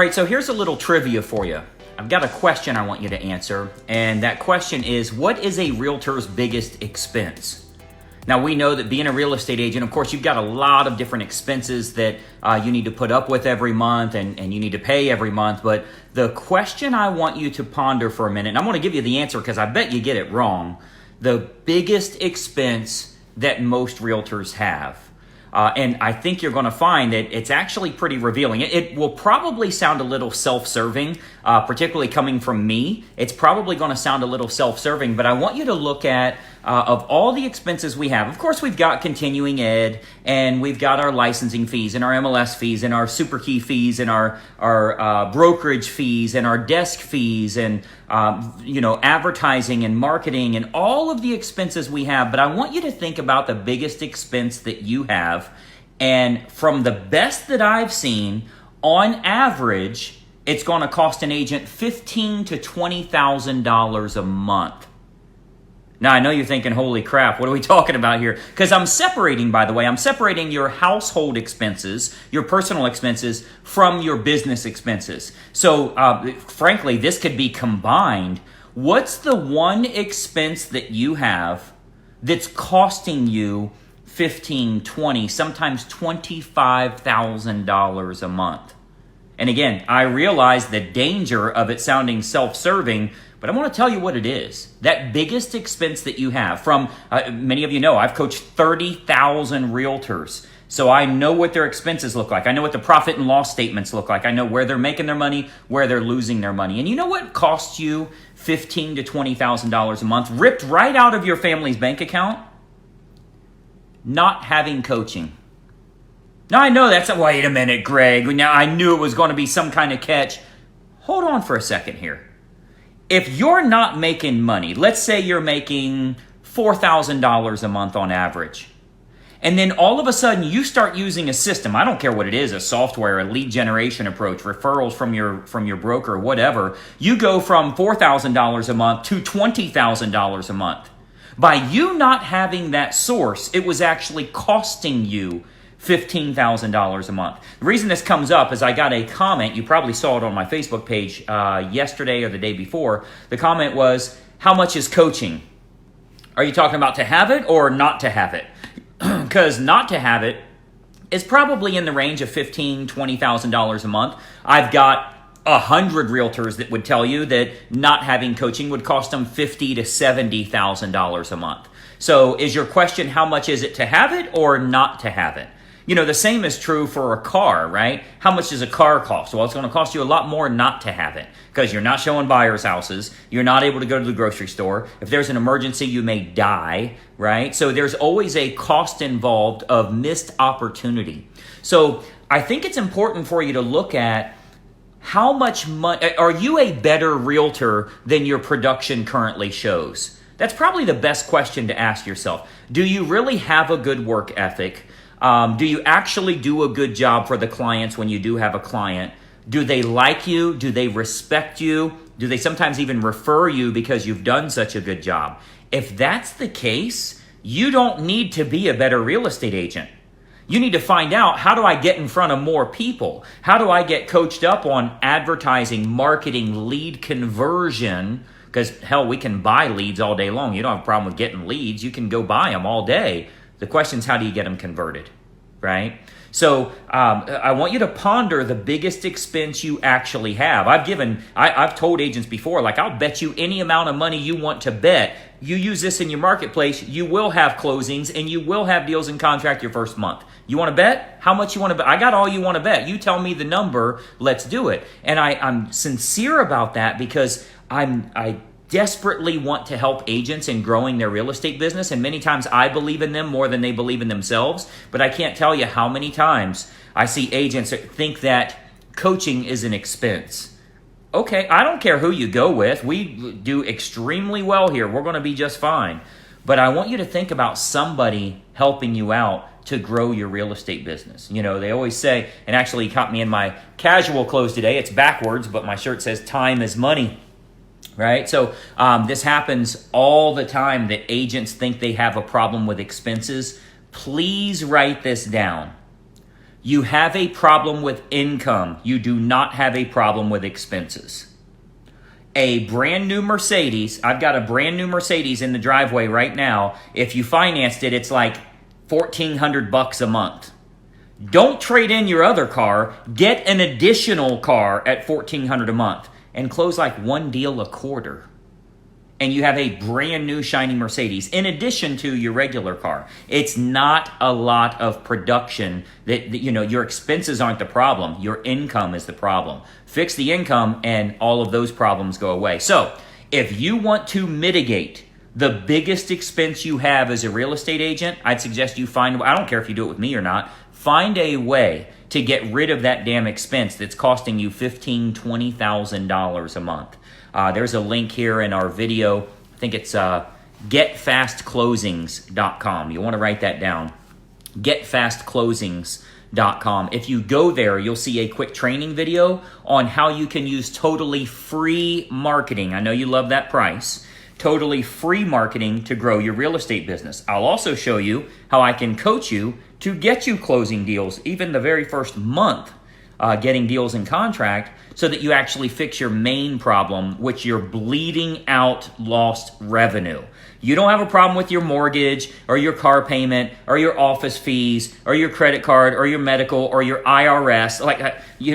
right, so here's a little trivia for you. I've got a question I want you to answer, and that question is, what is a realtor's biggest expense? Now, we know that being a real estate agent, of course, you've got a lot of different expenses that you need to put up with every month and you need to pay every month. But the question I want you to ponder for a minute, and I'm going to give you the answer because I bet you get it wrong, the biggest expense that most realtors have. And I think you're going to find that it's actually pretty revealing. It will probably sound a little self-serving, particularly coming from me. It's probably going to sound a little self-serving, but I want you to look at, of all the expenses we have, of course, we've got continuing ed, and we've got our licensing fees, and our MLS fees, and our super key fees, and our brokerage fees, and our desk fees, and advertising and marketing, and all of the expenses we have. But I want you to think about the biggest expense that you have. And from the best that I've seen, on average, it's going to cost an agent $15,000 to $20,000 a month. Now, I know you're thinking, holy crap, what are we talking about here? Because I'm separating your household expenses, your personal expenses, from your business expenses. So, frankly, this could be combined. What's the one expense that you have that's costing you $15,000, $20,000, sometimes $25,000 a month? And again, I realize the danger of it sounding self-serving, but I want to tell you what it is. That biggest expense that you have from, many of you know, I've coached 30,000 realtors. So I know what their expenses look like. I know what the profit and loss statements look like. I know where they're making their money, where they're losing their money. And you know what costs you $15,000 to $20,000 a month, ripped right out of your family's bank account? Not having coaching. Now I know that's wait a minute, Greg. Now I knew it was going to be some kind of catch. Hold on for a second here. If you're not making money, let's say you're making $4,000 a month on average, and then all of a sudden you start using a system, I don't care what it is, a software, a lead generation approach, referrals from your broker, whatever, you go from $4,000 a month to $20,000 a month. By you not having that source, it was actually costing you $15,000 a month. The reason this comes up is I got a comment, you probably saw it on my Facebook page yesterday or the day before. The comment was, how much is coaching? Are you talking about to have it or not to have it? Because not to have it is probably in the range of $15,000, $20,000 a month. I've got 100 realtors that would tell you that not having coaching would cost them $50,000 to $70,000 a month. So is your question, how much is it to have it or not to have it? You know, the same is true for a car, right? How much does a car cost? Well, it's going to cost you a lot more not to have it because you're not showing buyers' houses. You're not able to go to the grocery store. If there's an emergency, you may die, right? So there's always a cost involved of missed opportunity. So I think it's important for you to look at how much money, are you a better realtor than your production currently shows? That's probably the best question to ask yourself. Do you really have a good work ethic? Do you actually do a good job for the clients when you do have a client? Do they like you? Do they respect you? Do they sometimes even refer you because you've done such a good job? If that's the case, you don't need to be a better real estate agent. You need to find out, how do I get in front of more people? How do I get coached up on advertising, marketing, lead conversion? Because hell, we can buy leads all day long. You don't have a problem with getting leads. You can go buy them all day. The question is, how do you get them converted, right? So I want you to ponder the biggest expense you actually have. I've told agents before, like, I'll bet you any amount of money you want to bet. You use this in your marketplace, you will have closings and you will have deals in contract your first month. You want to bet? How much you want to bet? I got all you want to bet. You tell me the number, let's do it. And I'm sincere about that because I desperately want to help agents in growing their real estate business. And many times I believe in them more than they believe in themselves. But I can't tell you how many times I see agents think that coaching is an expense. Okay, I don't care who you go with. We do extremely well here. We're going to be just fine. But I want you to think about somebody helping you out to grow your real estate business. You know, they always say, and actually he caught me in my casual clothes today. It's backwards, but my shirt says time is money. Right? So this happens all the time that agents think they have a problem with expenses. Please write this down. You have a problem with income. You do not have a problem with expenses. A brand new Mercedes, I've got a brand new Mercedes in the driveway right now. If you financed it, it's like $1,400 a month. Don't trade in your other car. Get an additional car at $1,400 a month and close like one deal a quarter. And you have a brand new shiny Mercedes in addition to your regular car. It's not a lot of production that your expenses aren't the problem. Your income is the problem. Fix the income and all of those problems go away. So if you want to mitigate the biggest expense you have as a real estate agent, I'd suggest you I don't care if you do it with me or not, find a way to get rid of that damn expense that's costing you $15,000, $20,000 a month. There's a link here in our video. I think it's getfastclosings.com. You want to write that down. Getfastclosings.com. If you go there, you'll see a quick training video on how you can use totally free marketing. I know you love that price. Totally free marketing to grow your real estate business. I'll also show you how I can coach you to get you closing deals, even the very first month, getting deals in contract, so that you actually fix your main problem, which you're bleeding out lost revenue. You don't have a problem with your mortgage or your car payment or your office fees or your credit card or your medical or your IRS.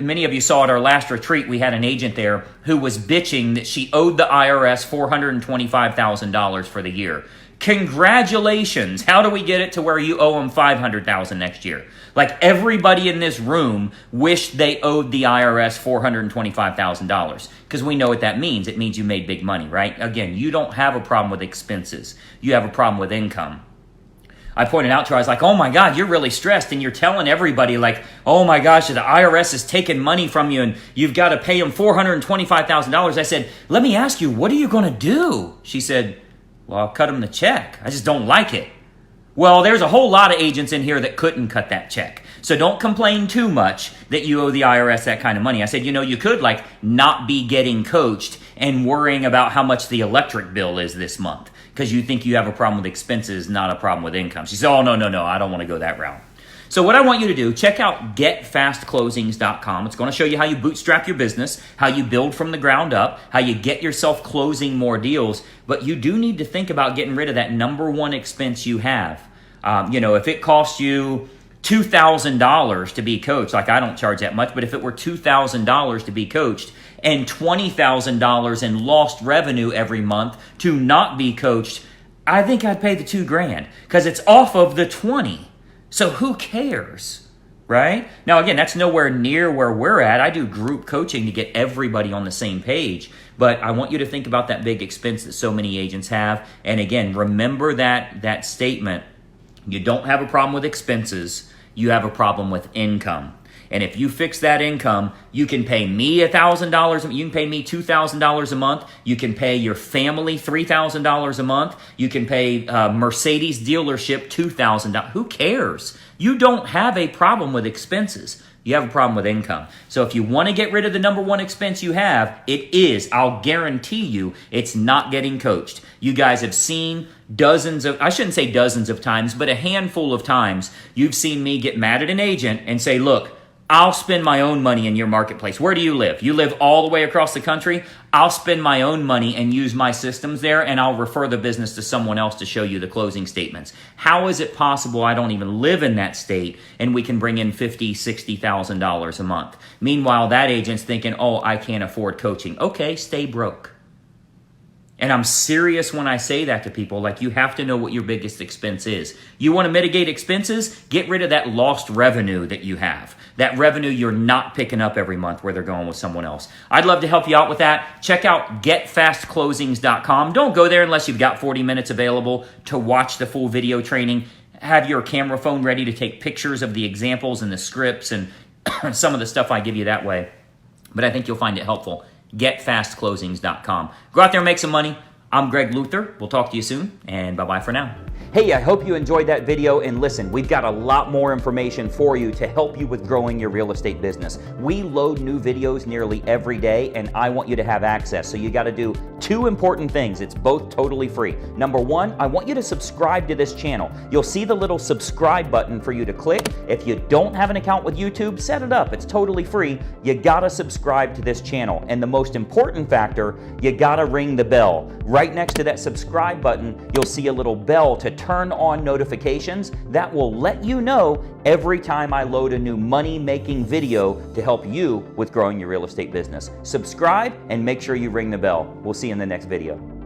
Many of you saw at our last retreat, we had an agent there who was bitching that she owed the IRS $425,000 for the year. Congratulations. How do we get it to where you owe them $500,000 next year? Like everybody in this room wished they owed the IRS $425,000 because we know what that means. It means you made big money, right? Again, you don't have a problem with expenses. You have a problem with income. I pointed out to her, I was like, oh my God, you're really stressed and you're telling everybody like, oh my gosh, the IRS is taking money from you and you've got to pay them $425,000. I said, let me ask you, what are you going to do? She said, well, I'll cut them the check. I just don't like it. Well, there's a whole lot of agents in here that couldn't cut that check. So don't complain too much that you owe the IRS that kind of money. I said, you could not be getting coached and worrying about how much the electric bill is this month because you think you have a problem with expenses, not a problem with income. She said, oh, no, I don't want to go that route. So what I want you to do, check out getfastclosings.com. It's going to show you how you bootstrap your business, how you build from the ground up, how you get yourself closing more deals. But you do need to think about getting rid of that number one expense you have. If it costs you $2,000 to be coached, like I don't charge that much, but if it were $2,000 to be coached and $20,000 in lost revenue every month to not be coached, I think I'd pay the $2,000 because it's off of the 20. So who cares, right? Now, again, that's nowhere near where we're at. I do group coaching to get everybody on the same page. But I want you to think about that big expense that so many agents have. And again, remember that statement. You don't have a problem with expenses. You have a problem with income. And if you fix that income, you can pay me $1,000. You can pay me $2,000 a month. You can pay your family $3,000 a month. You can pay Mercedes dealership $2,000. Who cares? You don't have a problem with expenses. You have a problem with income. So if you want to get rid of the number one expense you have, it is, I'll guarantee you, it's not getting coached. You guys have seen I shouldn't say dozens of times, but a handful of times, you've seen me get mad at an agent and say, look, I'll spend my own money in your marketplace. Where do you live? You live all the way across the country? I'll spend my own money and use my systems there, and I'll refer the business to someone else to show you the closing statements. How is it possible I don't even live in that state and we can bring in $50,000, $60,000 a month? Meanwhile, that agent's thinking, oh, I can't afford coaching. Okay, stay broke. And I'm serious when I say that to people. You have to know what your biggest expense is. You want to mitigate expenses? Get rid of that lost revenue that you have. That revenue you're not picking up every month where they're going with someone else. I'd love to help you out with that. Check out getfastclosings.com. Don't go there unless you've got 40 minutes available to watch the full video training. Have your camera phone ready to take pictures of the examples and the scripts and some of the stuff I give you that way. But I think you'll find it helpful. Getfastclosings.com. Go out there and make some money. I'm Greg Luther. We'll talk to you soon, and bye-bye for now. Hey, I hope you enjoyed that video, and listen, we've got a lot more information for you to help you with growing your real estate business. We load new videos nearly every day, and I want you to have access. So you got to do two important things. It's both totally free. Number one, I want you to subscribe to this channel. You'll see the little subscribe button for you to click. If you don't have an account with YouTube, set it up. It's totally free. You got to subscribe to this channel. And the most important factor, you got to ring the bell. Right next to that subscribe button, you'll see a little bell to turn on notifications. That will let you know every time I load a new money-making video to help you with growing your real estate business. Subscribe and make sure you ring the bell. We'll see you in the next video.